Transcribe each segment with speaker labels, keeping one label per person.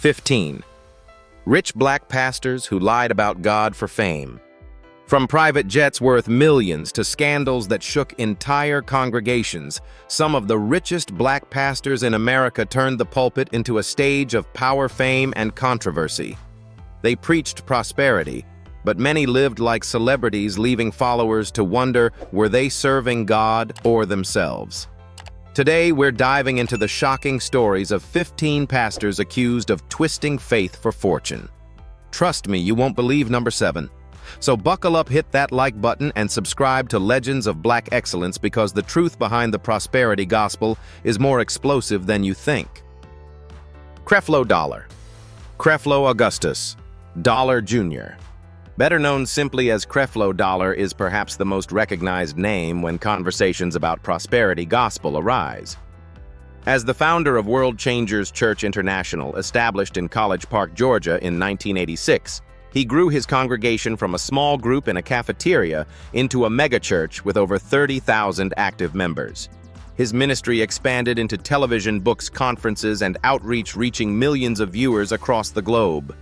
Speaker 1: 15. Rich black pastors who lied about God for fame. From private jets worth millions to scandals that shook entire congregations, some of the richest black pastors in America turned the pulpit into a stage of power, fame, and controversy. They preached prosperity, but many lived like celebrities, leaving followers to wonder, were they serving God or themselves? Today, we're diving into the shocking stories of 15 pastors accused of twisting faith for fortune. Trust me, you won't believe number 7. So buckle up, hit that like button, and subscribe to Legends of Black Excellence, because the truth behind the prosperity gospel is more explosive than you think. Creflo Dollar. Creflo Augustus Dollar Jr., better known simply as Creflo Dollar, is perhaps the most recognized name when conversations about prosperity gospel arise. As the founder of World Changers Church International, established in College Park, Georgia in 1986, he grew his congregation from a small group in a cafeteria into a megachurch with over 30,000 active members. His ministry expanded into television, books, conferences, and outreach, reaching millions of viewers across the globe.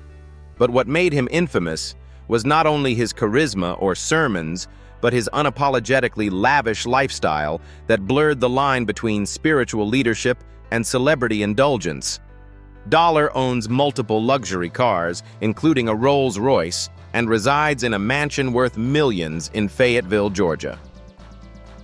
Speaker 1: But what made him infamous was not only his charisma or sermons, but his unapologetically lavish lifestyle that blurred the line between spiritual leadership and celebrity indulgence. Dollar owns multiple luxury cars, including a Rolls-Royce, and resides in a mansion worth millions in Fayetteville, Georgia.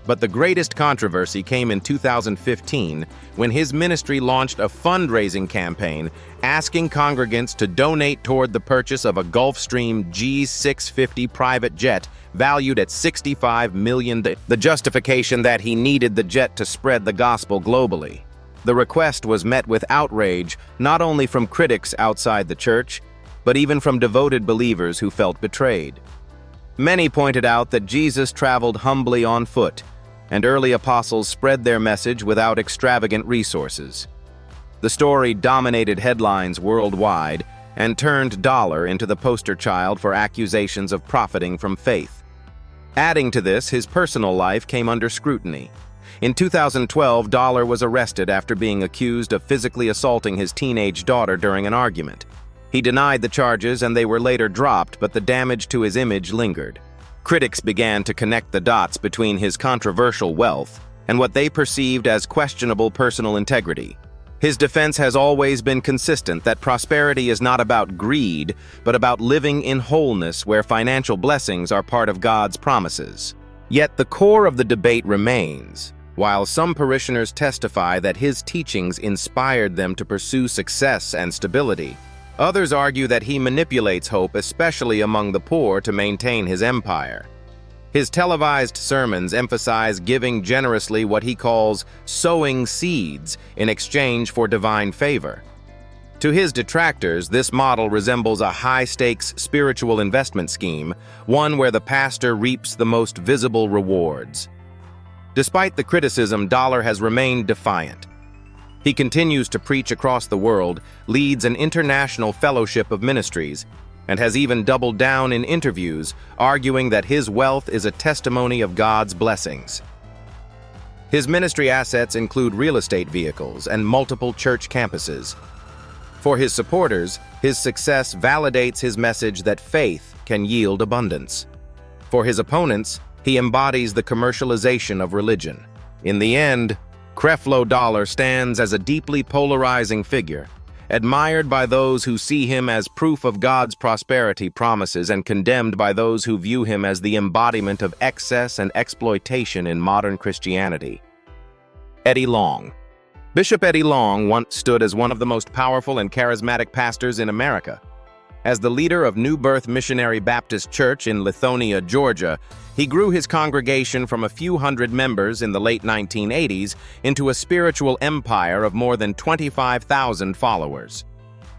Speaker 1: But the greatest controversy came in 2015 when his ministry launched a fundraising campaign asking congregants to donate toward the purchase of a Gulfstream G650 private jet valued at $65 million. The justification that he needed the jet to spread the gospel globally. The request was met with outrage not only from critics outside the church, but even from devoted believers who felt betrayed. Many pointed out that Jesus traveled humbly on foot, and early apostles spread their message without extravagant resources. The story dominated headlines worldwide and turned Dollar into the poster child for accusations of profiting from faith. Adding to this, his personal life came under scrutiny. In 2012, Dollar was arrested after being accused of physically assaulting his teenage daughter during an argument. He denied the charges and they were later dropped, but the damage to his image lingered. Critics began to connect the dots between his controversial wealth and what they perceived as questionable personal integrity. His defense has always been consistent that prosperity is not about greed, but about living in wholeness where financial blessings are part of God's promises. Yet the core of the debate remains. While some parishioners testify that his teachings inspired them to pursue success and stability, others argue that he manipulates hope, especially among the poor, to maintain his empire. His televised sermons emphasize giving generously, what he calls sowing seeds, in exchange for divine favor. To his detractors, this model resembles a high-stakes spiritual investment scheme, one where the pastor reaps the most visible rewards. Despite the criticism, Dollar has remained defiant. He continues to preach across the world, leads an international fellowship of ministries, and has even doubled down in interviews, arguing that his wealth is a testimony of God's blessings. His ministry assets include real estate vehicles and multiple church campuses. For his supporters, his success validates his message that faith can yield abundance. For his opponents, he embodies the commercialization of religion. In the end, Creflo Dollar stands as a deeply polarizing figure, admired by those who see him as proof of God's prosperity promises and condemned by those who view him as the embodiment of excess and exploitation in modern Christianity. Eddie Long. Bishop Eddie Long once stood as one of the most powerful and charismatic pastors in America. As the leader of New Birth Missionary Baptist Church in Lithonia, Georgia, he grew his congregation from a few hundred members in the late 1980s into a spiritual empire of more than 25,000 followers.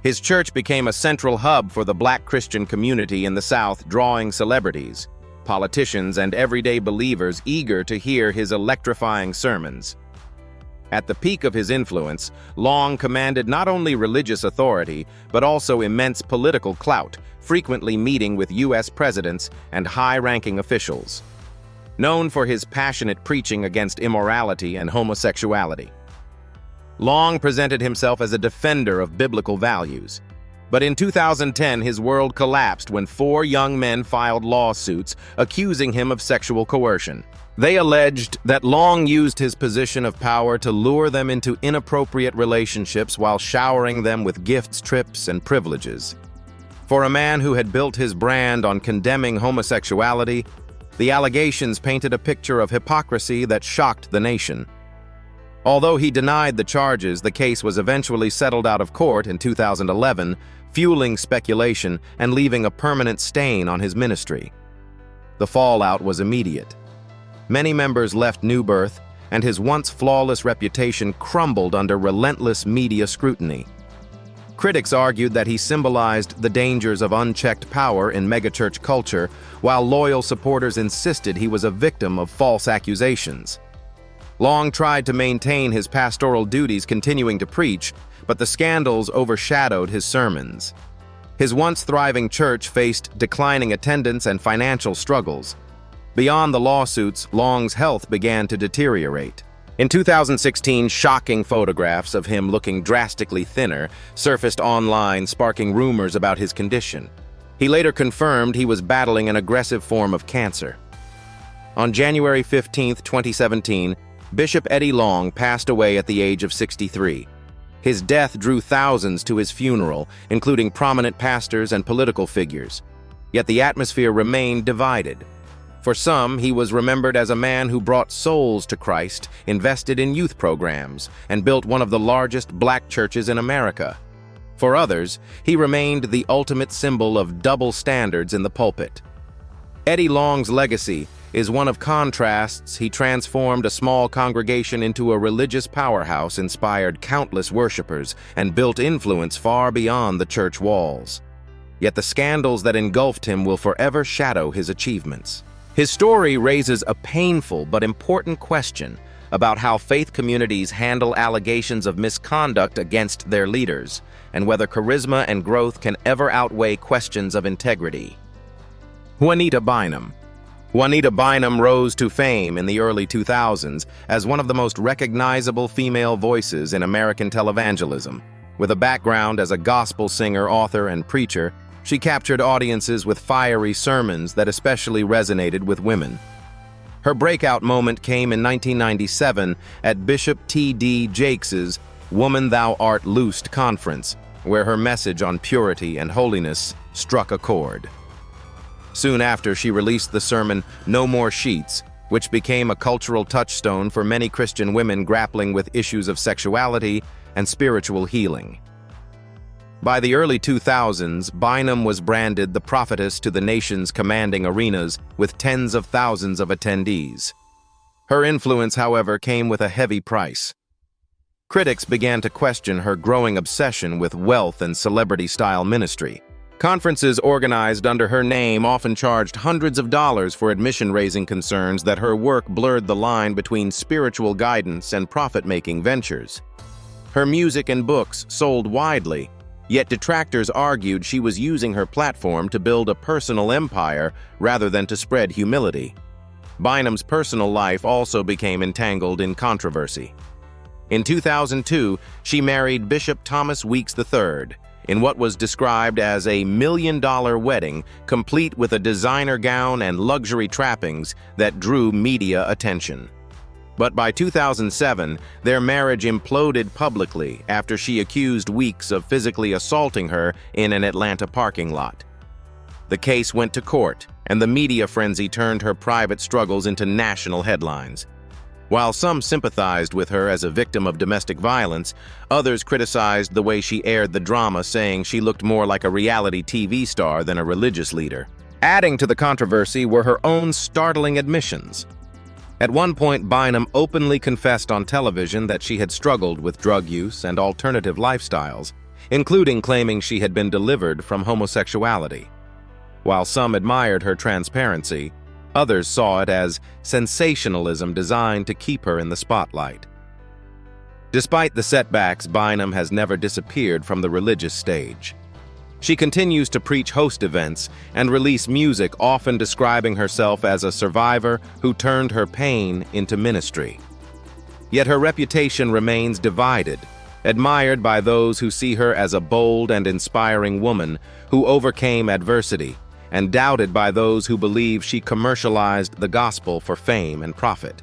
Speaker 1: His church became a central hub for the Black Christian community in the South, drawing celebrities, politicians, and everyday believers eager to hear his electrifying sermons. At the peak of his influence, Long commanded not only religious authority, but also immense political clout, frequently meeting with U.S. presidents and high-ranking officials. Known for his passionate preaching against immorality and homosexuality, Long presented himself as a defender of biblical values. But in 2010, his world collapsed when 4 young men filed lawsuits accusing him of sexual coercion. They alleged that Long used his position of power to lure them into inappropriate relationships while showering them with gifts, trips, and privileges. For a man who had built his brand on condemning homosexuality, the allegations painted a picture of hypocrisy that shocked the nation. Although he denied the charges, the case was eventually settled out of court in 2011, fueling speculation and leaving a permanent stain on his ministry. The fallout was immediate. Many members left New Birth, and his once flawless reputation crumbled under relentless media scrutiny. Critics argued that he symbolized the dangers of unchecked power in megachurch culture, while loyal supporters insisted he was a victim of false accusations. Long tried to maintain his pastoral duties, continuing to preach, but the scandals overshadowed his sermons. His once thriving church faced declining attendance and financial struggles. Beyond the lawsuits, Long's health began to deteriorate. In 2016, shocking photographs of him looking drastically thinner surfaced online, sparking rumors about his condition. He later confirmed he was battling an aggressive form of cancer. On January 15, 2017, Bishop Eddie Long passed away at the age of 63. His death drew thousands to his funeral, including prominent pastors and political figures. Yet the atmosphere remained divided. For some, he was remembered as a man who brought souls to Christ, invested in youth programs, and built one of the largest black churches in America. For others, he remained the ultimate symbol of double standards in the pulpit. Eddie Long's legacy is one of contrasts. He transformed a small congregation into a religious powerhouse, inspired countless worshipers, and built influence far beyond the church walls. Yet the scandals that engulfed him will forever shadow his achievements. His story raises a painful but important question about how faith communities handle allegations of misconduct against their leaders, and whether charisma and growth can ever outweigh questions of integrity. Juanita Bynum. Juanita Bynum rose to fame in the early 2000s as one of the most recognizable female voices in American televangelism. With a background as a gospel singer, author, and preacher, she captured audiences with fiery sermons that especially resonated with women. Her breakout moment came in 1997 at Bishop T.D. Jakes' Woman Thou Art Loosed conference, where her message on purity and holiness struck a chord. Soon after, she released the sermon No More Sheets, which became a cultural touchstone for many Christian women grappling with issues of sexuality and spiritual healing. By the early 2000s, Bynum was branded the prophetess to the nation's commanding arenas with tens of thousands of attendees. Her influence, however, came with a heavy price. Critics began to question her growing obsession with wealth and celebrity-style ministry. Conferences organized under her name often charged hundreds of dollars for admission, raising concerns that her work blurred the line between spiritual guidance and profit-making ventures. Her music and books sold widely, yet detractors argued she was using her platform to build a personal empire rather than to spread humility. Bynum's personal life also became entangled in controversy. In 2002, she married Bishop Thomas Weeks III in what was described as a $1 million wedding, complete with a designer gown and luxury trappings that drew media attention. But by 2007, their marriage imploded publicly after she accused Weeks of physically assaulting her in an Atlanta parking lot. The case went to court, and the media frenzy turned her private struggles into national headlines. While some sympathized with her as a victim of domestic violence, others criticized the way she aired the drama, saying she looked more like a reality TV star than a religious leader. Adding to the controversy were her own startling admissions. At one point, Bynum openly confessed on television that she had struggled with drug use and alternative lifestyles, including claiming she had been delivered from homosexuality. While some admired her transparency, others saw it as sensationalism designed to keep her in the spotlight. Despite the setbacks, Bynum has never disappeared from the religious stage. She continues to preach, host events, and release music, often describing herself as a survivor who turned her pain into ministry. Yet her reputation remains divided, admired by those who see her as a bold and inspiring woman who overcame adversity, and doubted by those who believe she commercialized the gospel for fame and profit.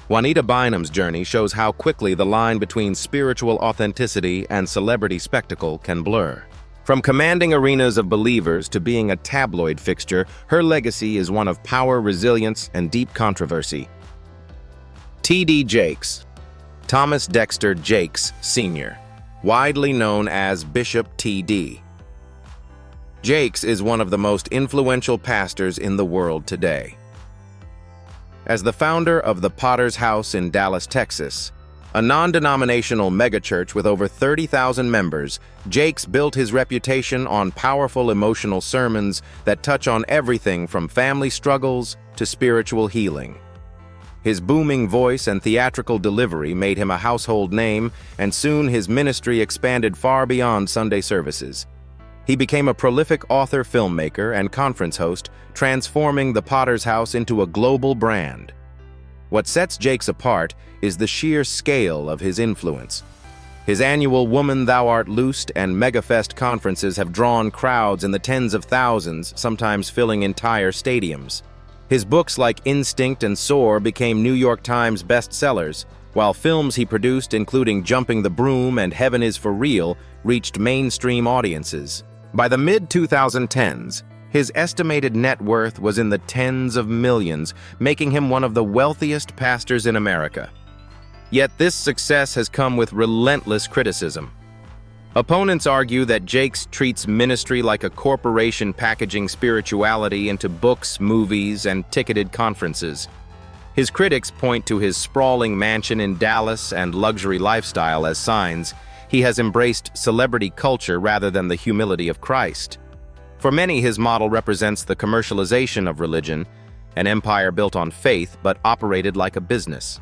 Speaker 1: Juanita Bynum's journey shows how quickly the line between spiritual authenticity and celebrity spectacle can blur. From commanding arenas of believers to being a tabloid fixture, her legacy is one of power, resilience, and deep controversy. T.D. Jakes, Thomas Dexter Jakes, Sr., widely known as Bishop T.D. Jakes is one of the most influential pastors in the world today. As the founder of the Potter's House in Dallas, Texas, a non-denominational megachurch with over 30,000 members, Jakes built his reputation on powerful emotional sermons that touch on everything from family struggles to spiritual healing. His booming voice and theatrical delivery made him a household name, and soon his ministry expanded far beyond Sunday services. He became a prolific author, filmmaker, and conference host, transforming the Potter's House into a global brand. What sets Jakes apart is the sheer scale of his influence. His annual Woman Thou Art Loosed and MegaFest conferences have drawn crowds in the tens of thousands, sometimes filling entire stadiums. His books like Instinct and Soar became New York Times bestsellers, while films he produced, including Jumping the Broom and Heaven is for Real, reached mainstream audiences. By the mid-2010s, his estimated net worth was in the tens of millions, making him one of the wealthiest pastors in America. Yet this success has come with relentless criticism. Opponents argue that Jakes treats ministry like a corporation packaging spirituality into books, movies, and ticketed conferences. His critics point to his sprawling mansion in Dallas and luxury lifestyle as signs he has embraced celebrity culture rather than the humility of Christ. For many, his model represents the commercialization of religion, an empire built on faith but operated like a business.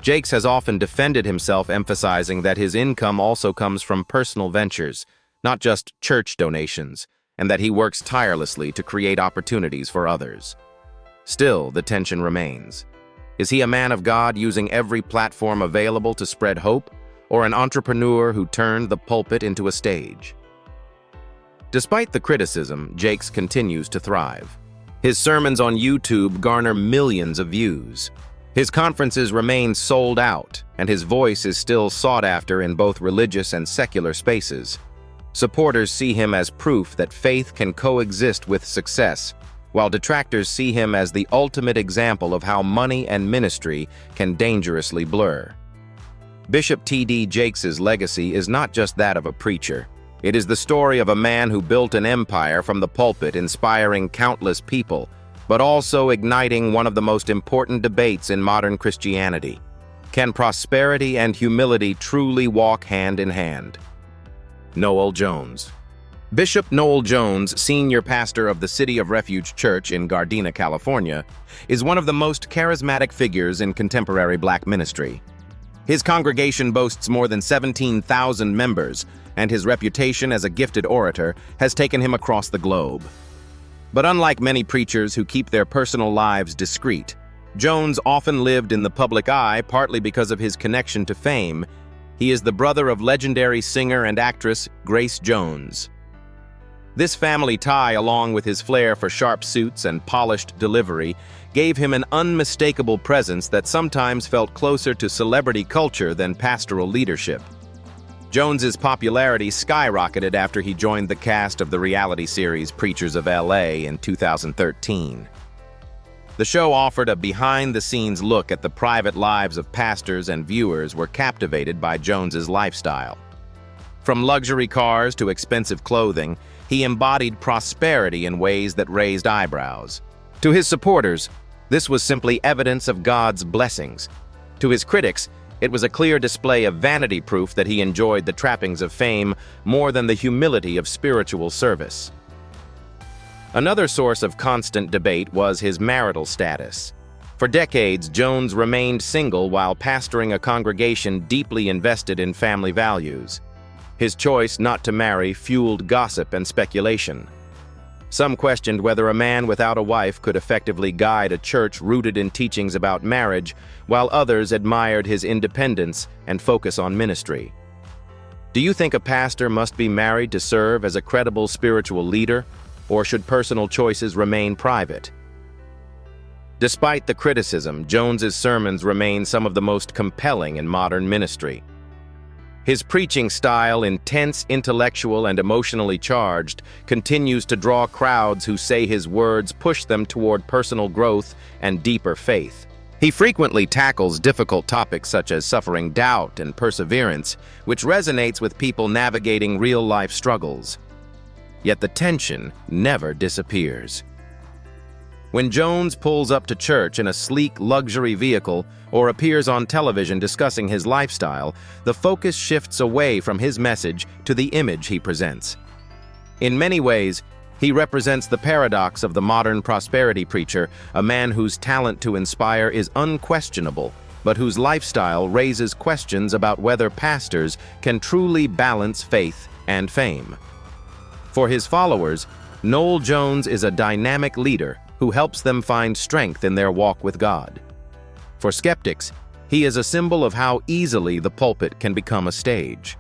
Speaker 1: Jakes has often defended himself, emphasizing that his income also comes from personal ventures, not just church donations, and that he works tirelessly to create opportunities for others. Still, the tension remains. Is he a man of God using every platform available to spread hope, or an entrepreneur who turned the pulpit into a stage? Despite the criticism, Jakes continues to thrive. His sermons on YouTube garner millions of views. His conferences remain sold out, and his voice is still sought after in both religious and secular spaces. Supporters see him as proof that faith can coexist with success, while detractors see him as the ultimate example of how money and ministry can dangerously blur. Bishop T.D. Jakes' legacy is not just that of a preacher. It is the story of a man who built an empire from the pulpit, inspiring countless people, but also igniting one of the most important debates in modern Christianity. Can prosperity and humility truly walk hand in hand? Noel Jones. Bishop Noel Jones, senior pastor of the City of Refuge Church in Gardena, California, is one of the most charismatic figures in contemporary Black ministry. His congregation boasts more than 17,000 members, and his reputation as a gifted orator has taken him across the globe. But unlike many preachers who keep their personal lives discreet, Jones often lived in the public eye partly because of his connection to fame. He is the brother of legendary singer and actress Grace Jones. This family tie, along with his flair for sharp suits and polished delivery, gave him an unmistakable presence that sometimes felt closer to celebrity culture than pastoral leadership. Jones's popularity skyrocketed after he joined the cast of the reality series Preachers of L.A. in 2013. The show offered a behind-the-scenes look at the private lives of pastors, and viewers were captivated by Jones's lifestyle. From luxury cars to expensive clothing, he embodied prosperity in ways that raised eyebrows. To his supporters, this was simply evidence of God's blessings. To his critics, it was a clear display of vanity, proof that he enjoyed the trappings of fame more than the humility of spiritual service. Another source of constant debate was his marital status. For decades, Jones remained single while pastoring a congregation deeply invested in family values. His choice not to marry fueled gossip and speculation. Some questioned whether a man without a wife could effectively guide a church rooted in teachings about marriage, while others admired his independence and focus on ministry. Do you think a pastor must be married to serve as a credible spiritual leader, or should personal choices remain private? Despite the criticism, Jones's sermons remain some of the most compelling in modern ministry. His preaching style, intense, intellectual, and emotionally charged, continues to draw crowds who say his words push them toward personal growth and deeper faith. He frequently tackles difficult topics such as suffering, doubt, and perseverance, which resonates with people navigating real-life struggles. Yet the tension never disappears. When Jones pulls up to church in a sleek luxury vehicle or appears on television discussing his lifestyle, the focus shifts away from his message to the image he presents. In many ways, he represents the paradox of the modern prosperity preacher, a man whose talent to inspire is unquestionable, but whose lifestyle raises questions about whether pastors can truly balance faith and fame. For his followers, Noel Jones is a dynamic leader who helps them find strength in their walk with God. For skeptics, he is a symbol of how easily the pulpit can become a stage.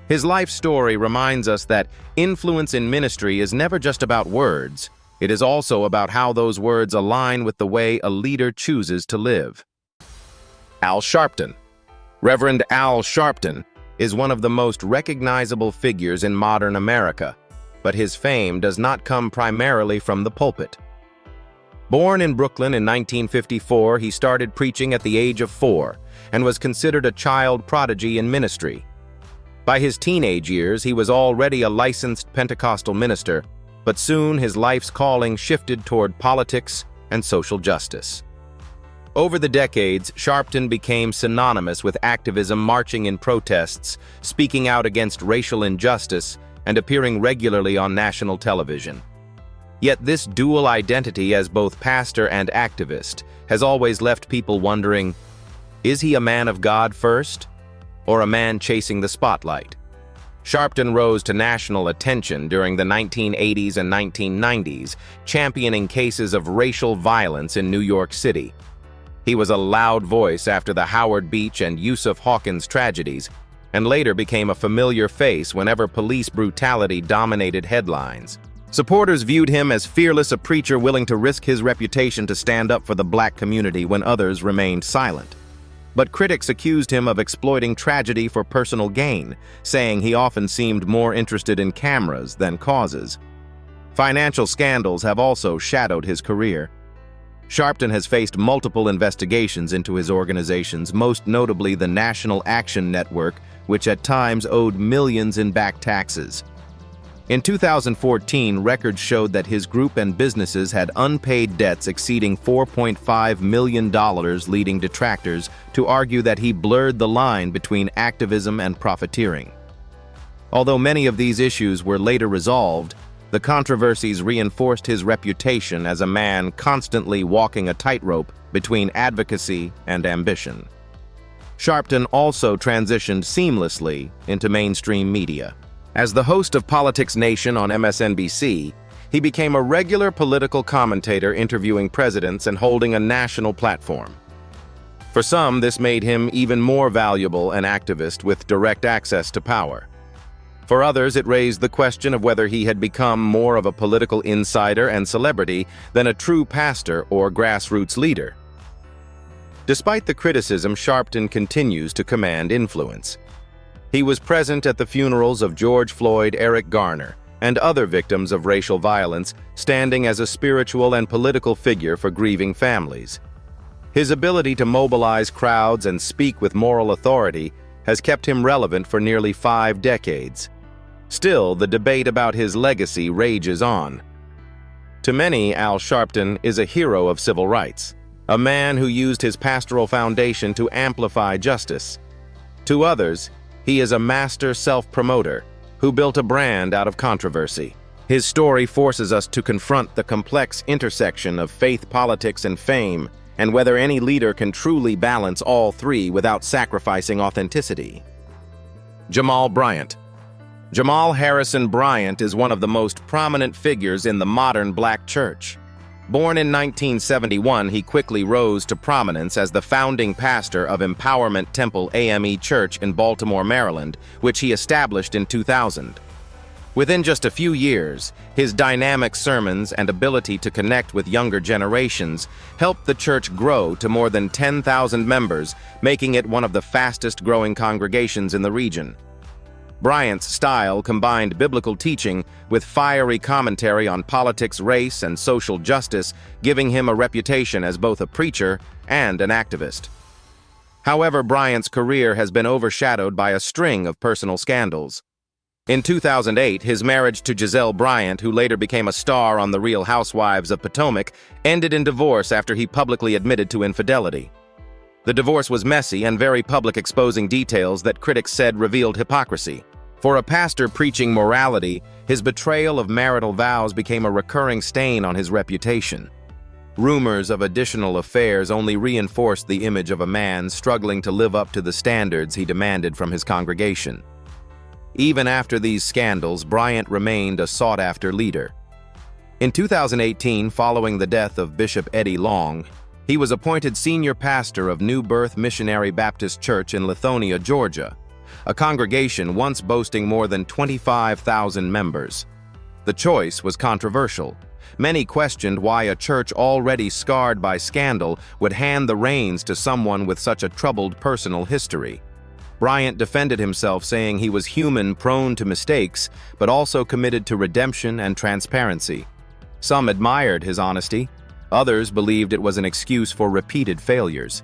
Speaker 1: His life story reminds us that influence in ministry is never just about words, it is also about how those words align with the way a leader chooses to live. Al Sharpton. Reverend Al Sharpton is one of the most recognizable figures in modern America, but his fame does not come primarily from the pulpit. Born in Brooklyn in 1954, he started preaching at the age of 4 and was considered a child prodigy in ministry. By his teenage years, he was already a licensed Pentecostal minister, but soon his life's calling shifted toward politics and social justice. Over the decades, Sharpton became synonymous with activism, marching in protests, speaking out against racial injustice, and appearing regularly on national television. Yet this dual identity as both pastor and activist has always left people wondering, is he a man of God first, or a man chasing the spotlight? Sharpton rose to national attention during the 1980s and 1990s, championing cases of racial violence in New York City. He was a loud voice after the Howard Beach and Yusuf Hawkins tragedies, and later became a familiar face whenever police brutality dominated headlines. Supporters viewed him as fearless, a preacher willing to risk his reputation to stand up for the black community when others remained silent. But critics accused him of exploiting tragedy for personal gain, saying he often seemed more interested in cameras than causes. Financial scandals have also shadowed his career. Sharpton has faced multiple investigations into his organizations, most notably the National Action Network, which at times owed millions in back taxes. In 2014, records showed that his group and businesses had unpaid debts exceeding $4.5 million, leading detractors to argue that he blurred the line between activism and profiteering. Although many of these issues were later resolved, the controversies reinforced his reputation as a man constantly walking a tightrope between advocacy and ambition. Sharpton also transitioned seamlessly into mainstream media. As the host of Politics Nation on MSNBC, he became a regular political commentator, interviewing presidents and holding a national platform. For some, this made him even more valuable an activist with direct access to power. For others, it raised the question of whether he had become more of a political insider and celebrity than a true pastor or grassroots leader. Despite the criticism, Sharpton continues to command influence. He was present at the funerals of George Floyd, Eric Garner, and other victims of racial violence, standing as a spiritual and political figure for grieving families. His ability to mobilize crowds and speak with moral authority has kept him relevant for nearly 5 decades. Still, the debate about his legacy rages on. To many, Al Sharpton is a hero of civil rights, a man who used his pastoral foundation to amplify justice. To others, he is a master self-promoter who built a brand out of controversy. His story forces us to confront the complex intersection of faith, politics, and fame, and whether any leader can truly balance all three without sacrificing authenticity. Jamal Bryant. Jamal Harrison Bryant is one of the most prominent figures in the modern Black church. Born in 1971, he quickly rose to prominence as the founding pastor of Empowerment Temple AME Church in Baltimore, Maryland, which he established in 2000. Within just a few years, his dynamic sermons and ability to connect with younger generations helped the church grow to more than 10,000 members, making it one of the fastest-growing congregations in the region. Bryant's style combined biblical teaching with fiery commentary on politics, race, and social justice, giving him a reputation as both a preacher and an activist. However, Bryant's career has been overshadowed by a string of personal scandals. In 2008, his marriage to Giselle Bryant, who later became a star on The Real Housewives of Potomac, ended in divorce after he publicly admitted to infidelity. The divorce was messy and very public, exposing details that critics said revealed hypocrisy. For a pastor preaching morality, his betrayal of marital vows became a recurring stain on his reputation. Rumors of additional affairs only reinforced the image of a man struggling to live up to the standards he demanded from his congregation. Even after these scandals, Bryant remained a sought-after leader. In 2018, following the death of Bishop Eddie Long, he was appointed senior pastor of New Birth Missionary Baptist Church in Lithonia, Georgia, a congregation once boasting more than 25,000 members. The choice was controversial. Many questioned why a church already scarred by scandal would hand the reins to someone with such a troubled personal history. Bryant defended himself, saying he was human, prone to mistakes, but also committed to redemption and transparency. Some admired his honesty. Others believed it was an excuse for repeated failures.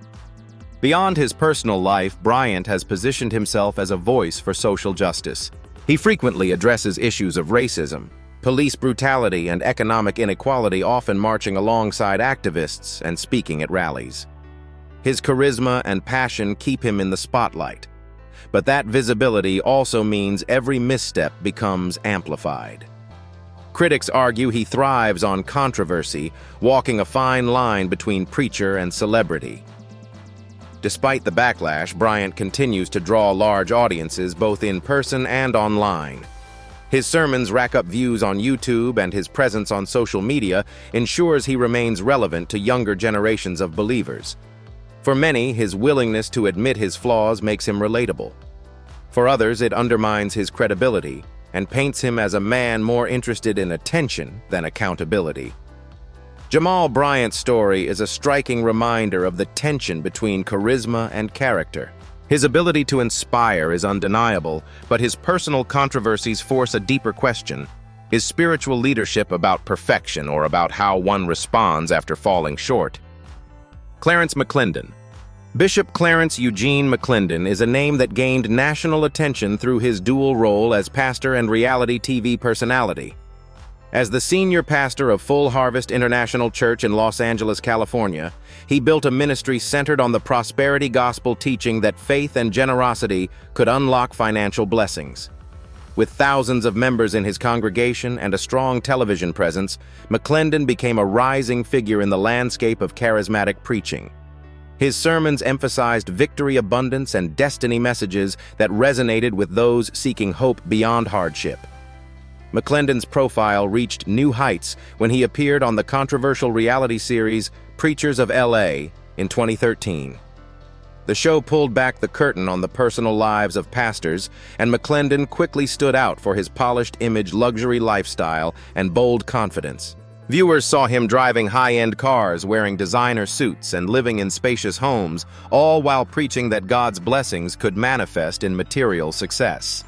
Speaker 1: Beyond his personal life, Bryant has positioned himself as a voice for social justice. He frequently addresses issues of racism, police brutality, and economic inequality, often marching alongside activists and speaking at rallies. His charisma and passion keep him in the spotlight. But that visibility also means every misstep becomes amplified. Critics argue he thrives on controversy, walking a fine line between preacher and celebrity. Despite the backlash, Bryant continues to draw large audiences both in person and online. His sermons rack up views on YouTube, and his presence on social media ensures he remains relevant to younger generations of believers. For many, his willingness to admit his flaws makes him relatable. For others, it undermines his credibility and paints him as a man more interested in attention than accountability. Jamal Bryant's story is a striking reminder of the tension between charisma and character. His ability to inspire is undeniable, but his personal controversies force a deeper question. Is spiritual leadership about perfection or about how one responds after falling short? Clarence McClendon. Bishop Clarence Eugene McClendon is a name that gained national attention through his dual role as pastor and reality TV personality. As the senior pastor of Full Harvest International Church in Los Angeles, California, he built a ministry centered on the prosperity gospel, teaching that faith and generosity could unlock financial blessings. With thousands of members in his congregation and a strong television presence, McClendon became a rising figure in the landscape of charismatic preaching. His sermons emphasized victory, abundance, and destiny messages that resonated with those seeking hope beyond hardship. McClendon's profile reached new heights when he appeared on the controversial reality series Preachers of L.A. in 2013. The show pulled back the curtain on the personal lives of pastors, and McClendon quickly stood out for his polished image, luxury lifestyle, and bold confidence. Viewers saw him driving high-end cars, wearing designer suits, and living in spacious homes, all while preaching that God's blessings could manifest in material success.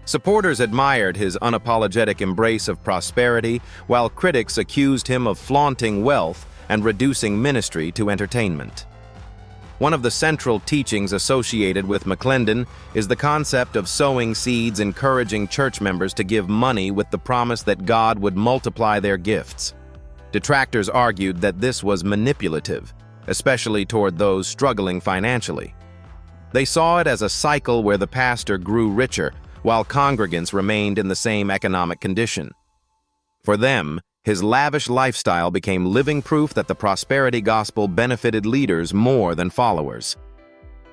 Speaker 1: Supporters admired his unapologetic embrace of prosperity, while critics accused him of flaunting wealth and reducing ministry to entertainment. One of the central teachings associated with McClendon is the concept of sowing seeds, encouraging church members to give money with the promise that God would multiply their gifts. Detractors argued that this was manipulative, especially toward those struggling financially. They saw it as a cycle where the pastor grew richer while congregants remained in the same economic condition. For them, his lavish lifestyle became living proof that the prosperity gospel benefited leaders more than followers.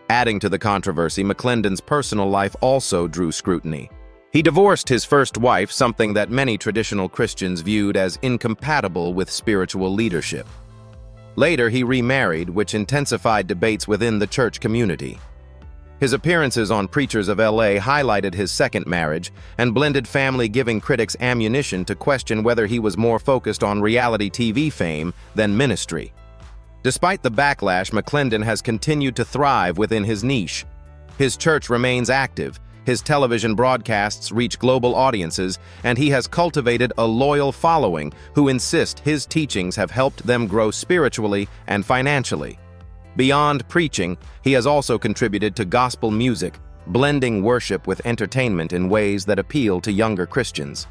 Speaker 1: Adding to the controversy, McClendon's personal life also drew scrutiny. He divorced his first wife, something that many traditional Christians viewed as incompatible with spiritual leadership. Later, he remarried, which intensified debates within the church community. His appearances on Preachers of LA highlighted his second marriage and blended family, giving critics ammunition to question whether he was more focused on reality TV fame than ministry. Despite the backlash, McClendon has continued to thrive within his niche. His church remains active, his television broadcasts reach global audiences, and he has cultivated a loyal following who insist his teachings have helped them grow spiritually and financially. Beyond preaching, he has also contributed to gospel music, blending worship with entertainment in ways that appeal to younger Christians.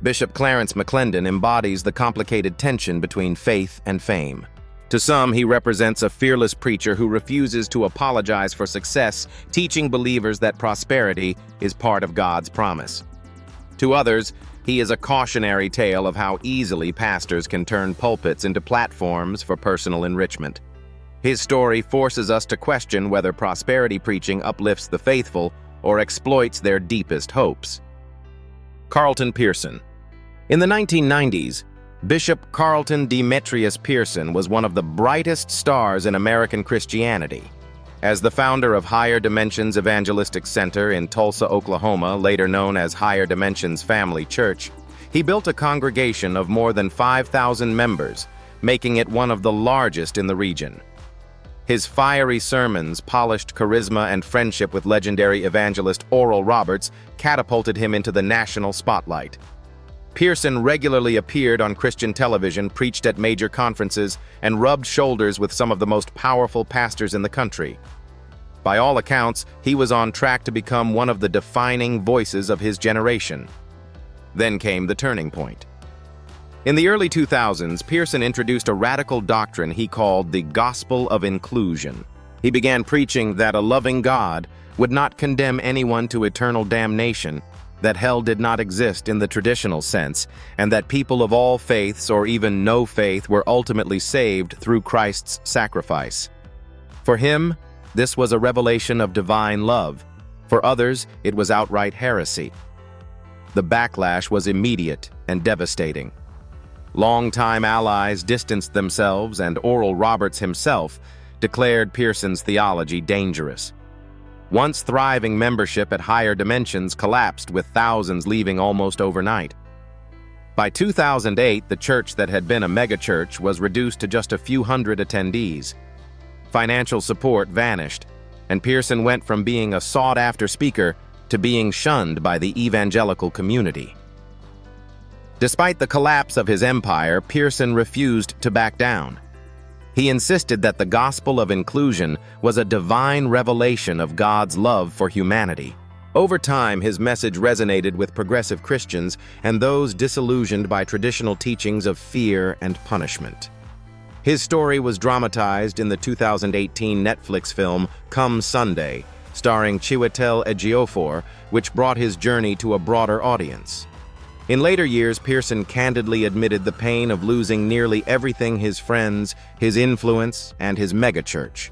Speaker 1: Bishop Clarence McClendon embodies the complicated tension between faith and fame. To some, he represents a fearless preacher who refuses to apologize for success, teaching believers that prosperity is part of God's promise. To others, he is a cautionary tale of how easily pastors can turn pulpits into platforms for personal enrichment. His story forces us to question whether prosperity preaching uplifts the faithful or exploits their deepest hopes. Carlton Pearson. In the 1990s, Bishop Carlton Demetrius Pearson was one of the brightest stars in American Christianity. As the founder of Higher Dimensions Evangelistic Center in Tulsa, Oklahoma, later known as Higher Dimensions Family Church, he built a congregation of more than 5,000 members, making it one of the largest in the region. His fiery sermons, polished charisma, and friendship with legendary evangelist Oral Roberts catapulted him into the national spotlight. Pearson regularly appeared on Christian television, preached at major conferences, and rubbed shoulders with some of the most powerful pastors in the country. By all accounts, he was on track to become one of the defining voices of his generation. Then came the turning point. In the early 2000s, Pearson introduced a radical doctrine he called the Gospel of Inclusion. He began preaching that a loving God would not condemn anyone to eternal damnation, that hell did not exist in the traditional sense, and that people of all faiths or even no faith were ultimately saved through Christ's sacrifice. For him, this was a revelation of divine love. For others, it was outright heresy. The backlash was immediate and devastating. Longtime allies distanced themselves, and Oral Roberts himself declared Pearson's theology dangerous. Once thriving membership at Higher Dimensions collapsed, with thousands leaving almost overnight. By 2008, the church that had been a megachurch was reduced to just a few hundred attendees. Financial support vanished, and Pearson went from being a sought-after speaker to being shunned by the evangelical community. Despite the collapse of his empire, Pearson refused to back down. He insisted that the gospel of inclusion was a divine revelation of God's love for humanity. Over time, his message resonated with progressive Christians and those disillusioned by traditional teachings of fear and punishment. His story was dramatized in the 2018 Netflix film Come Sunday, starring Chiwetel Ejiofor, which brought his journey to a broader audience. In later years, Pearson candidly admitted the pain of losing nearly everything: his friends, his influence, and his megachurch.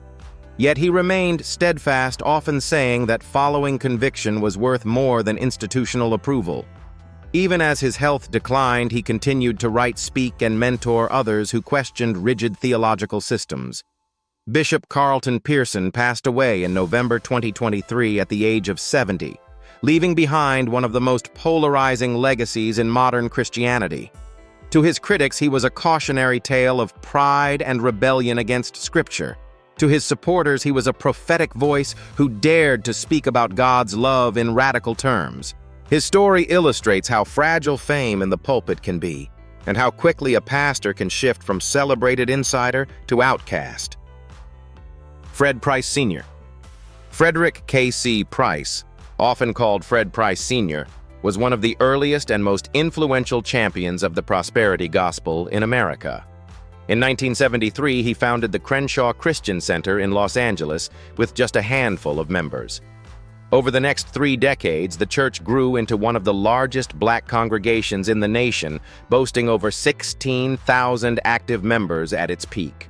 Speaker 1: Yet he remained steadfast, often saying that following conviction was worth more than institutional approval. Even as his health declined, he continued to write, speak, and mentor others who questioned rigid theological systems. Bishop Carlton Pearson passed away in November 2023 at the age of 70. Leaving behind one of the most polarizing legacies in modern Christianity. To his critics, he was a cautionary tale of pride and rebellion against Scripture. To his supporters, he was a prophetic voice who dared to speak about God's love in radical terms. His story illustrates how fragile fame in the pulpit can be, and how quickly a pastor can shift from celebrated insider to outcast. Fred Price Sr. Frederick K.C. Price, often called Fred Price Sr., was one of the earliest and most influential champions of the prosperity gospel in America. In 1973, he founded the Crenshaw Christian Center in Los Angeles with just a handful of members. Over the next 3 decades, the church grew into one of the largest black congregations in the nation, boasting over 16,000 active members at its peak.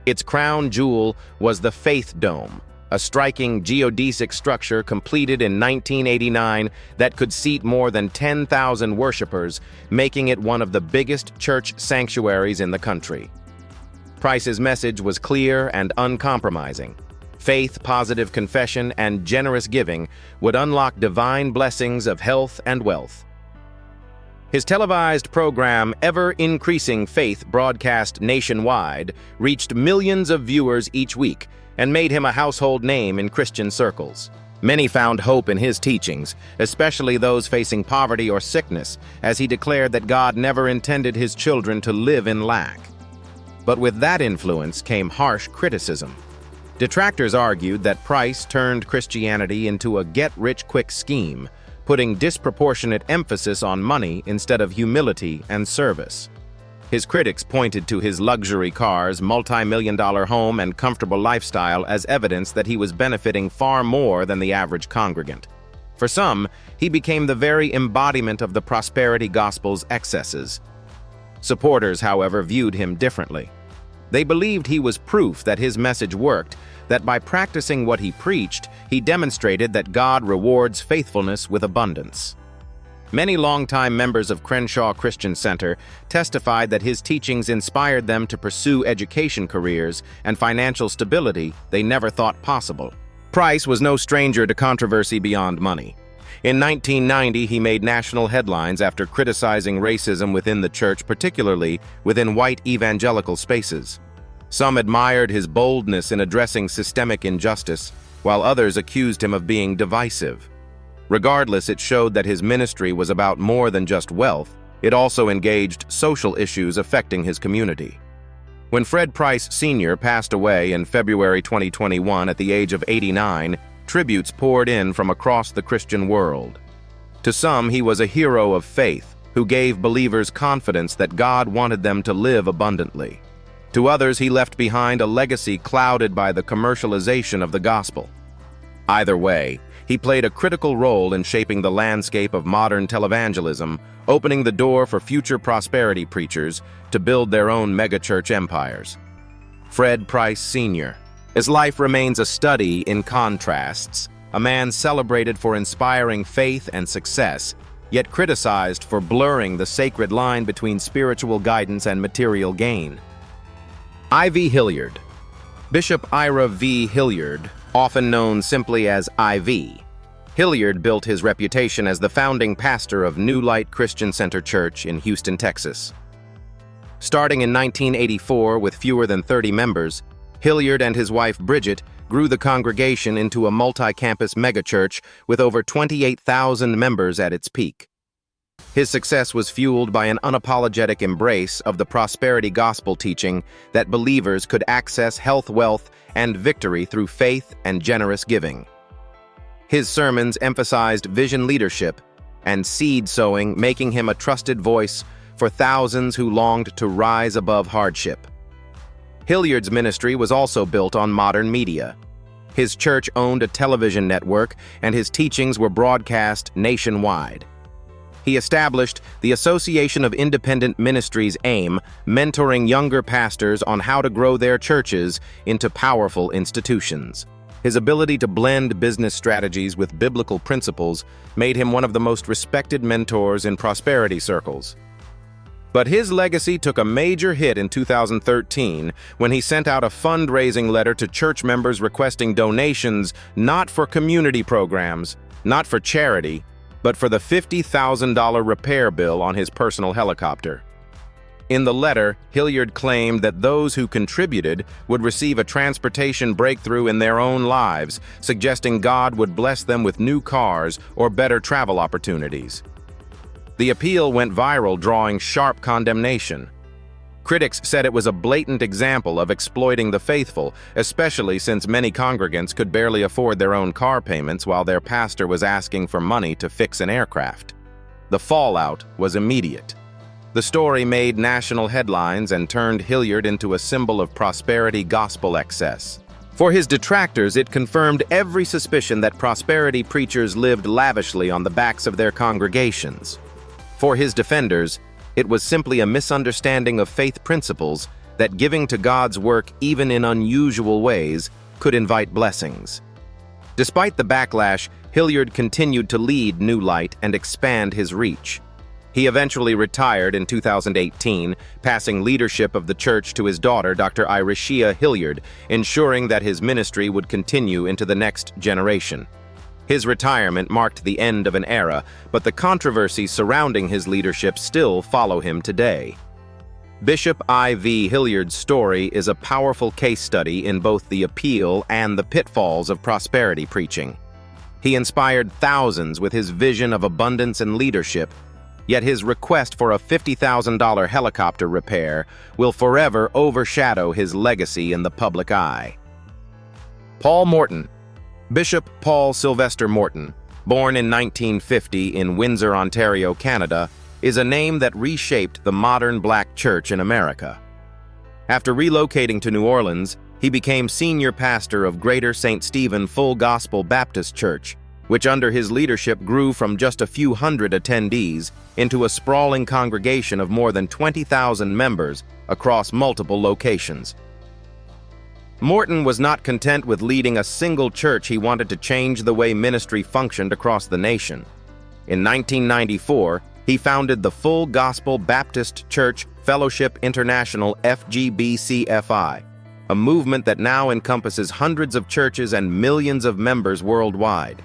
Speaker 1: Its crown jewel was the Faith Dome, a striking geodesic structure completed in 1989 that could seat more than 10,000 worshipers, making it one of the biggest church sanctuaries in the country. Price's message was clear and uncompromising. Faith, positive confession, and generous giving would unlock divine blessings of health and wealth. His televised program, Ever Increasing Faith, broadcast nationwide, reached millions of viewers each week and made him a household name in Christian circles. Many found hope in his teachings, especially those facing poverty or sickness, as he declared that God never intended his children to live in lack. But with that influence came harsh criticism. Detractors argued that Price turned Christianity into a get-rich-quick scheme, putting disproportionate emphasis on money instead of humility and service. His critics pointed to his luxury cars, multi-million-dollar home, and comfortable lifestyle as evidence that he was benefiting far more than the average congregant. For some, he became the very embodiment of the prosperity gospel's excesses. Supporters, however, viewed him differently. They believed he was proof that his message worked, that by practicing what he preached, he demonstrated that God rewards faithfulness with abundance. Many longtime members of Crenshaw Christian Center testified that his teachings inspired them to pursue education careers and financial stability they never thought possible. Price was no stranger to controversy beyond money. In 1990, he made national headlines after criticizing racism within the church, particularly within white evangelical spaces. Some admired his boldness in addressing systemic injustice, while others accused him of being divisive. Regardless, it showed that his ministry was about more than just wealth. It also engaged social issues affecting his community. When Fred Price Sr. passed away in February 2021 at the age of 89, tributes poured in from across the Christian world. To some, he was a hero of faith who gave believers confidence that God wanted them to live abundantly. To others, he left behind a legacy clouded by the commercialization of the gospel. Either way, he played a critical role in shaping the landscape of modern televangelism, opening the door for future prosperity preachers to build their own megachurch empires. Fred Price Sr. His life remains a study in contrasts, a man celebrated for inspiring faith and success, yet criticized for blurring the sacred line between spiritual guidance and material gain. I.V. Hilliard. Bishop Ira V. Hilliard, often known simply as I.V. Hilliard built his reputation as the founding pastor of New Light Christian Center Church in Houston, Texas. Starting in 1984 with fewer than 30 members, Hilliard and his wife Bridget grew the congregation into a multi-campus megachurch with over 28,000 members at its peak. His success was fueled by an unapologetic embrace of the prosperity gospel teaching that believers could access health, wealth, and victory through faith and generous giving. His sermons emphasized vision leadership and seed sowing, making him a trusted voice for thousands who longed to rise above hardship. Hilliard's ministry was also built on modern media. His church owned a television network, and his teachings were broadcast nationwide. He established the Association of Independent Ministries AIM, mentoring younger pastors on how to grow their churches into powerful institutions. His ability to blend business strategies with biblical principles made him one of the most respected mentors in prosperity circles. But his legacy took a major hit in 2013 when he sent out a fundraising letter to church members requesting donations not for community programs, not for charity, but for the $50,000 repair bill on his personal helicopter. In the letter, Hilliard claimed that those who contributed would receive a transportation breakthrough in their own lives, suggesting God would bless them with new cars or better travel opportunities. The appeal went viral, drawing sharp condemnation. Critics said it was a blatant example of exploiting the faithful, especially since many congregants could barely afford their own car payments while their pastor was asking for money to fix an aircraft. The fallout was immediate. The story made national headlines and turned Hilliard into a symbol of prosperity gospel excess. For his detractors, it confirmed every suspicion that prosperity preachers lived lavishly on the backs of their congregations. For his defenders, it was simply a misunderstanding of faith principles that giving to God's work even in unusual ways could invite blessings. Despite the backlash, Hilliard continued to lead New Light and expand his reach. He eventually retired in 2018, passing leadership of the church to his daughter, Dr. Irishia Hilliard, ensuring that his ministry would continue into the next generation. His retirement marked the end of an era, but the controversies surrounding his leadership still follow him today. Bishop I.V. Hilliard's story is a powerful case study in both the appeal and the pitfalls of prosperity preaching. He inspired thousands with his vision of abundance and leadership, yet his request for a $50,000 helicopter repair will forever overshadow his legacy in the public eye. Paul Morton. Bishop Paul Sylvester Morton, born in 1950 in Windsor, Ontario, Canada, is a name that reshaped the modern Black church in America. After relocating to New Orleans, he became senior pastor of Greater St. Stephen Full Gospel Baptist Church, which under his leadership grew from just a few hundred attendees into a sprawling congregation of more than 20,000 members across multiple locations. Morton was not content with leading a single church. He wanted to change the way ministry functioned across the nation. In 1994, he founded the Full Gospel Baptist Church Fellowship International FGBCFI, a movement that now encompasses hundreds of churches and millions of members worldwide.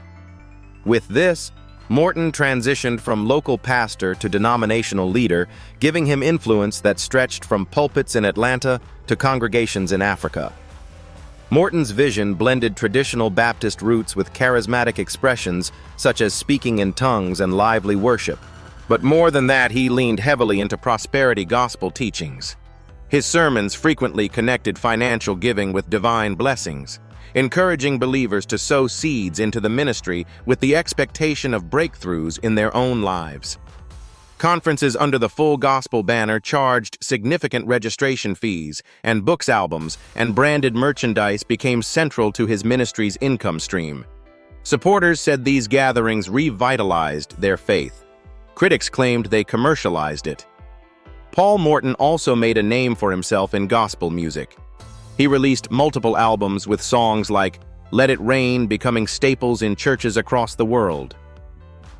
Speaker 1: With this, Morton transitioned from local pastor to denominational leader, giving him influence that stretched from pulpits in Atlanta to congregations in Africa. Morton's vision blended traditional Baptist roots with charismatic expressions such as speaking in tongues and lively worship. But more than that, he leaned heavily into prosperity gospel teachings. His sermons frequently connected financial giving with divine blessings, encouraging believers to sow seeds into the ministry with the expectation of breakthroughs in their own lives. Conferences under the Full Gospel banner charged significant registration fees, and books, albums, and branded merchandise became central to his ministry's income stream. Supporters said these gatherings revitalized their faith. Critics claimed they commercialized it. Paul Morton also made a name for himself in gospel music. He released multiple albums with songs like Let It Rain becoming staples in churches across the world.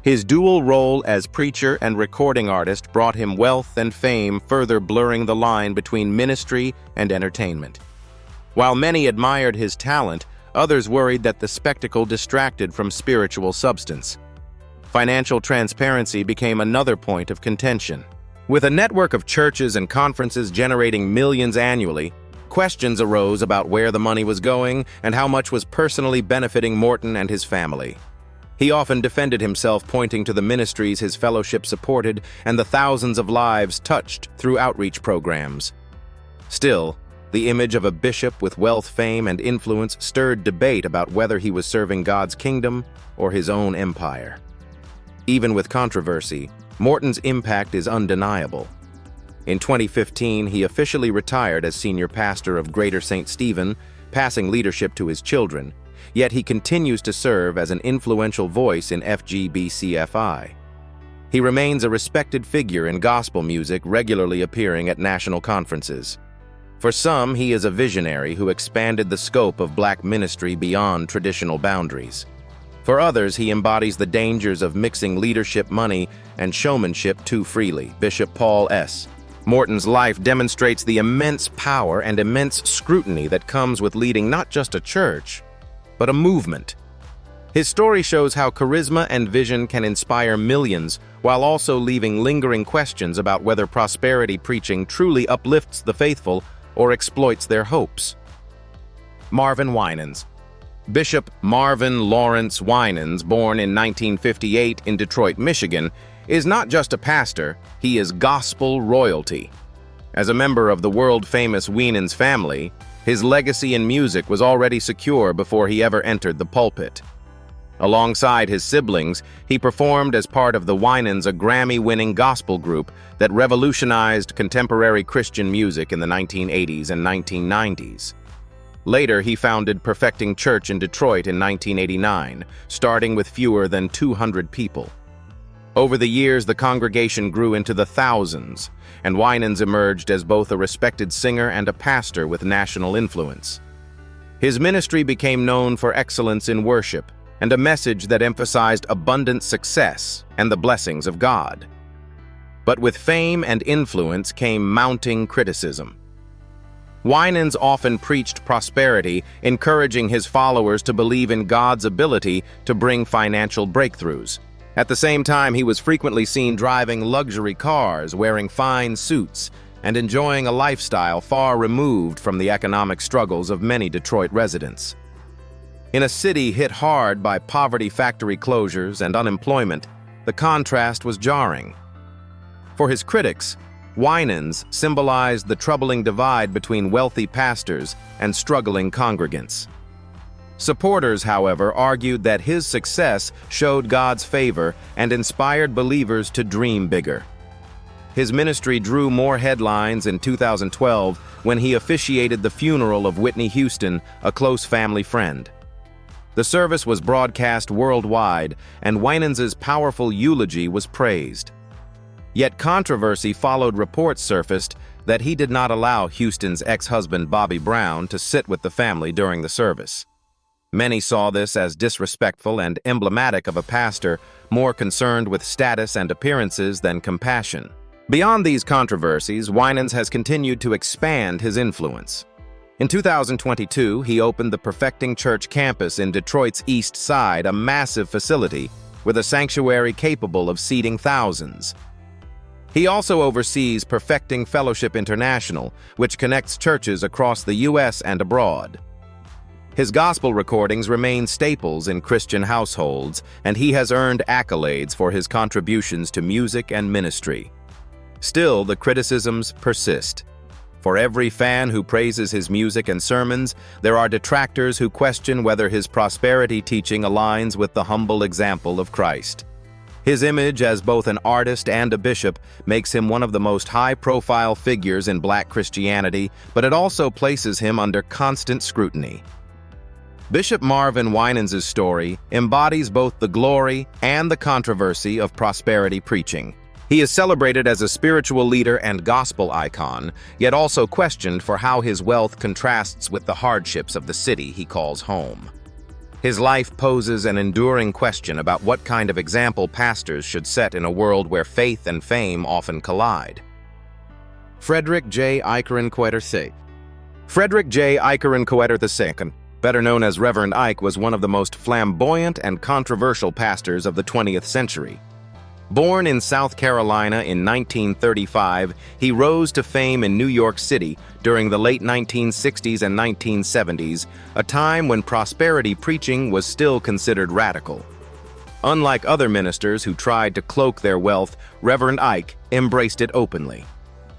Speaker 1: His dual role as preacher and recording artist brought him wealth and fame, further blurring the line between ministry and entertainment. While many admired his talent, others worried that the spectacle distracted from spiritual substance. Financial transparency became another point of contention. With a network of churches and conferences generating millions annually, questions arose about where the money was going and how much was personally benefiting Morton and his family. He often defended himself, pointing to the ministries his fellowship supported and the thousands of lives touched through outreach programs. Still, the image of a bishop with wealth, fame, and influence stirred debate about whether he was serving God's kingdom or his own empire. Even with controversy, Morton's impact is undeniable. In 2015, he officially retired as senior pastor of Greater St. Stephen, passing leadership to his children, yet he continues to serve as an influential voice in FGBCFI. He remains a respected figure in gospel music, regularly appearing at national conferences. For some, he is a visionary who expanded the scope of Black ministry beyond traditional boundaries. For others, he embodies the dangers of mixing leadership, money, and showmanship too freely. Bishop Paul S. Morton's life demonstrates the immense power and immense scrutiny that comes with leading not just a church, but a movement. His story shows how charisma and vision can inspire millions while also leaving lingering questions about whether prosperity preaching truly uplifts the faithful or exploits their hopes. Marvin Winans. Bishop Marvin Lawrence Winans, born in 1958 in Detroit, Michigan, is not just a pastor, he is gospel royalty. As a member of the world-famous Winans family, his legacy in music was already secure before he ever entered the pulpit. Alongside his siblings, he performed as part of the Winans, a Grammy-winning gospel group that revolutionized contemporary Christian music in the 1980s and 1990s. Later, he founded Perfecting Church in Detroit in 1989, starting with fewer than 200 people. Over the years, the congregation grew into the thousands, and Winans emerged as both a respected singer and a pastor with national influence. His ministry became known for excellence in worship and a message that emphasized abundant success and the blessings of God. But with fame and influence came mounting criticism. Winans often preached prosperity, encouraging his followers to believe in God's ability to bring financial breakthroughs. At the same time, he was frequently seen driving luxury cars, wearing fine suits, and enjoying a lifestyle far removed from the economic struggles of many Detroit residents. In a city hit hard by poverty, factory closures, and unemployment, the contrast was jarring. For his critics, Winans symbolized the troubling divide between wealthy pastors and struggling congregants. Supporters, however, argued that his success showed God's favor and inspired believers to dream bigger. His ministry drew more headlines in 2012 when he officiated the funeral of Whitney Houston, a close family friend. The service was broadcast worldwide, and Winans's powerful eulogy was praised. Yet controversy followed. Reports surfaced that he did not allow Houston's ex-husband Bobby Brown to sit with the family during the service. Many saw this as disrespectful and emblematic of a pastor more concerned with status and appearances than compassion. Beyond these controversies, Winans has continued to expand his influence. In 2022, he opened the Perfecting Church campus in Detroit's East Side, a massive facility with a sanctuary capable of seating thousands. He also oversees Perfecting Fellowship International, which connects churches across the U.S. and abroad. His gospel recordings remain staples in Christian households, and he has earned accolades for his contributions to music and ministry. Still, the criticisms persist. For every fan who praises his music and sermons, there are detractors who question whether his prosperity teaching aligns with the humble example of Christ. His image as both an artist and a bishop makes him one of the most high-profile figures in Black Christianity, but it also places him under constant scrutiny. Bishop Marvin Winans' story embodies both the glory and the controversy of prosperity preaching. He is celebrated as a spiritual leader and gospel icon, yet also questioned for how his wealth contrasts with the hardships of the city he calls home. His life poses an enduring question about what kind of example pastors should set in a world where faith and fame often collide. Frederick J. Eicherenkoetter II. Frederick J. Eicherenkoetter II, better known as Reverend Ike, was one of the most flamboyant and controversial pastors of the 20th century. Born in South Carolina in 1935, he rose to fame in New York City during the late 1960s and 1970s, a time when prosperity preaching was still considered radical. Unlike other ministers who tried to cloak their wealth, Reverend Ike embraced it openly.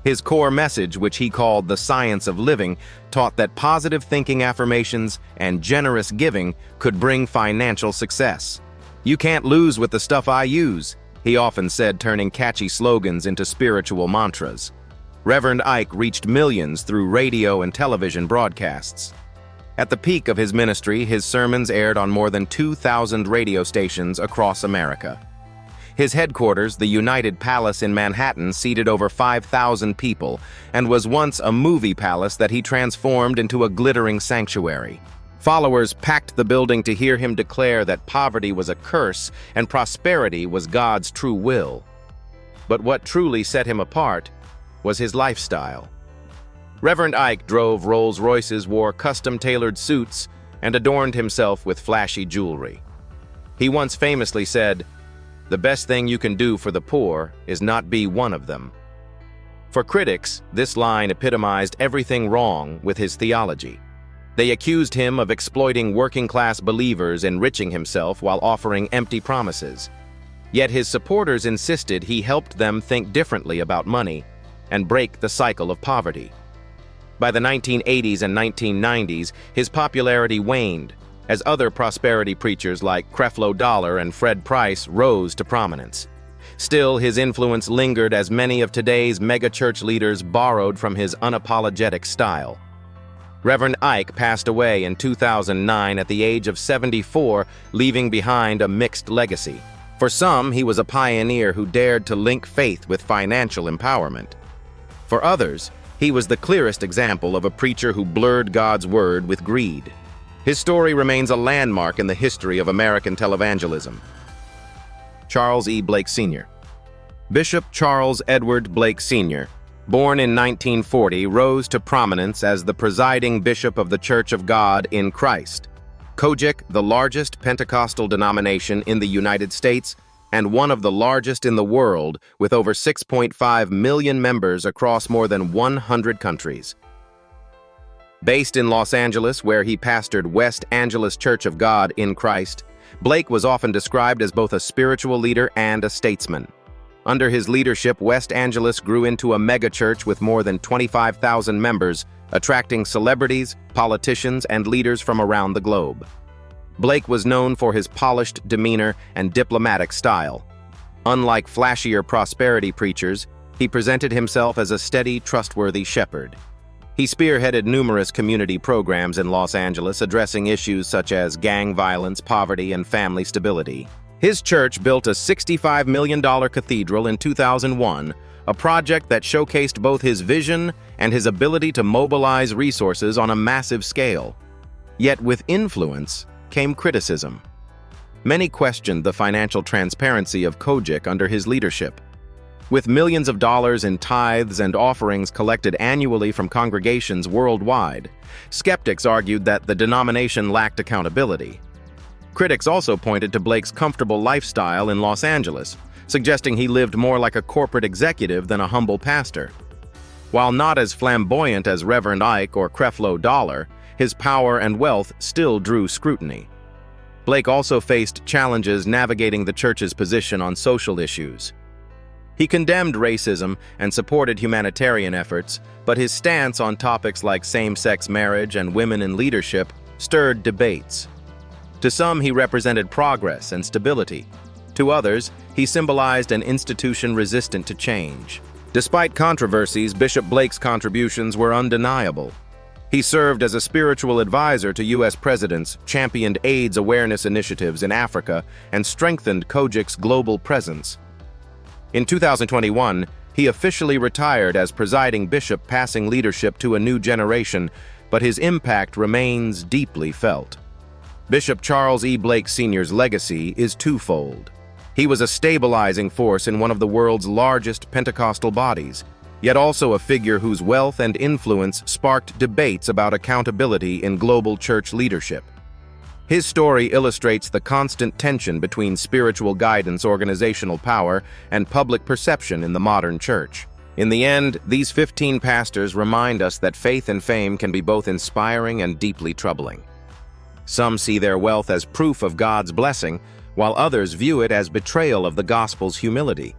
Speaker 1: His core message, which he called the science of living, taught that positive thinking affirmations and generous giving could bring financial success. "You can't lose with the stuff I use," he often said, turning catchy slogans into spiritual mantras. Reverend Ike reached millions through radio and television broadcasts. At the peak of his ministry, his sermons aired on more than 2,000 radio stations across America. His headquarters, the United Palace in Manhattan, seated over 5,000 people and was once a movie palace that he transformed into a glittering sanctuary. Followers packed the building to hear him declare that poverty was a curse and prosperity was God's true will. But what truly set him apart was his lifestyle. Reverend Ike drove Rolls-Royces, wore custom-tailored suits, and adorned himself with flashy jewelry. He once famously said, "The best thing you can do for the poor is not be one of them." For critics, this line epitomized everything wrong with his theology. They accused him of exploiting working-class believers, enriching himself while offering empty promises. Yet his supporters insisted he helped them think differently about money and break the cycle of poverty. By the 1980s and 1990s, his popularity waned as other prosperity preachers like Creflo Dollar and Fred Price rose to prominence. Still, his influence lingered as many of today's megachurch leaders borrowed from his unapologetic style. Reverend Ike passed away in 2009 at the age of 74, leaving behind a mixed legacy. For some, he was a pioneer who dared to link faith with financial empowerment. For others, he was the clearest example of a preacher who blurred God's word with greed. His story remains a landmark in the history of American televangelism. Charles E. Blake Sr. Bishop Charles Edward Blake Sr., born in 1940, rose to prominence as the presiding bishop of the Church of God in Christ, COGIC, the largest Pentecostal denomination in the United States and one of the largest in the world, with over 6.5 million members across more than 100 countries. Based in Los Angeles, where he pastored West Angeles Church of God in Christ, Blake was often described as both a spiritual leader and a statesman. Under his leadership, West Angeles grew into a megachurch with more than 25,000 members, attracting celebrities, politicians, and leaders from around the globe. Blake was known for his polished demeanor and diplomatic style. Unlike flashier prosperity preachers, he presented himself as a steady, trustworthy shepherd. He spearheaded numerous community programs in Los Angeles addressing issues such as gang violence, poverty, and family stability. His church built a $65 million cathedral in 2001, a project that showcased both his vision and his ability to mobilize resources on a massive scale. Yet with influence came criticism. Many questioned the financial transparency of COGIC under his leadership. With millions of dollars in tithes and offerings collected annually from congregations worldwide, skeptics argued that the denomination lacked accountability. Critics also pointed to Blake's comfortable lifestyle in Los Angeles, suggesting he lived more like a corporate executive than a humble pastor. While not as flamboyant as Reverend Ike or Creflo Dollar, his power and wealth still drew scrutiny. Blake also faced challenges navigating the church's position on social issues. He condemned racism and supported humanitarian efforts, but his stance on topics like same-sex marriage and women in leadership stirred debates. To some, he represented progress and stability. To others, he symbolized an institution resistant to change. Despite controversies, Bishop Blake's contributions were undeniable. He served as a spiritual advisor to U.S. presidents, championed AIDS awareness initiatives in Africa, and strengthened COGIC's global presence. In 2021, he officially retired as presiding bishop, passing leadership to a new generation, but his impact remains deeply felt. Bishop Charles E. Blake Sr.'s legacy is twofold. He was a stabilizing force in one of the world's largest Pentecostal bodies, yet also a figure whose wealth and influence sparked debates about accountability in global church leadership. His story illustrates the constant tension between spiritual guidance, organizational power, and public perception in the modern church. In the end, these 15 pastors remind us that faith and fame can be both inspiring and deeply troubling. Some see their wealth as proof of God's blessing, while others view it as betrayal of the gospel's humility.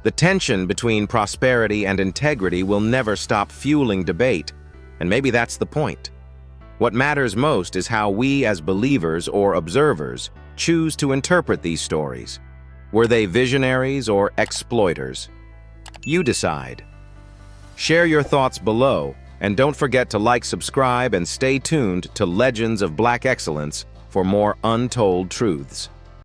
Speaker 1: The tension between prosperity and integrity will never stop fueling debate, and maybe that's the point. What matters most is how we as believers or observers choose to interpret these stories. Were they visionaries or exploiters? You decide. Share your thoughts below, and don't forget to like, subscribe, and stay tuned to Legends of Black Excellence for more untold truths.